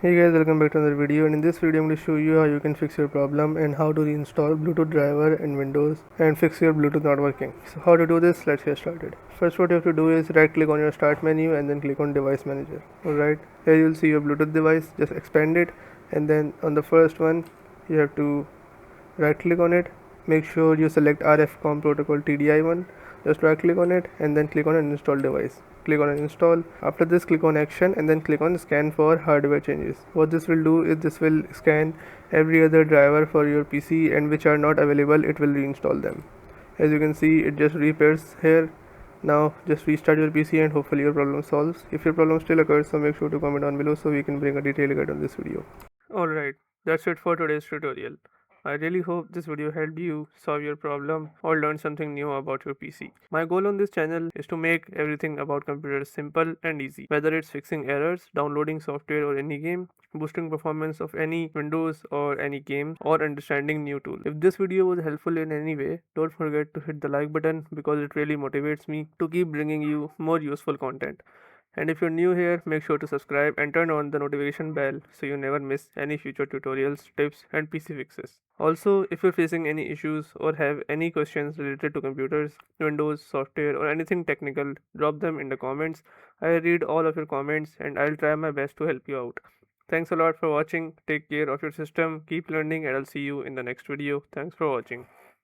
Hey guys, welcome back to another video, and in this video I'm going to show you how you can fix your problem and how to reinstall Bluetooth driver in Windows and fix your Bluetooth not working. So how to do this, let's get started. First what you have to do is right click on your start menu and then click on device manager. Alright, here you'll see your Bluetooth device, just expand it, and then on the first one you have to right click on it, make sure you select RF-COM protocol TDI one, just right click on it and then click on uninstall device. Click on uninstall. After this, click on action and then click on scan for hardware changes. What this will do is this will scan every other driver for your PC, and which are not available it will reinstall them. As you can see, it just repairs here. Now just restart your PC and hopefully your problem solves. If your problem still occurs, so make sure to comment down below so we can bring a detailed guide on this video. Alright, that's it for today's tutorial. I really hope this video helped you solve your problem or learn something new about your PC. My goal on this channel is to make everything about computers simple and easy, whether it's fixing errors, downloading software or any game, boosting performance of any Windows or any game, or understanding new tools. If this video was helpful in any way, don't forget to hit the like button because it really motivates me to keep bringing you more useful content. And if you're new here, make sure to subscribe and turn on the notification bell so you never miss any future tutorials, tips, and PC fixes. Also, if you're facing any issues or have any questions related to computers, Windows, software, or anything technical, drop them in the comments. I read all of your comments and I'll try my best to help you out. Thanks a lot for watching. Take care of your system, keep learning, and I'll see you in the next video. Thanks for watching.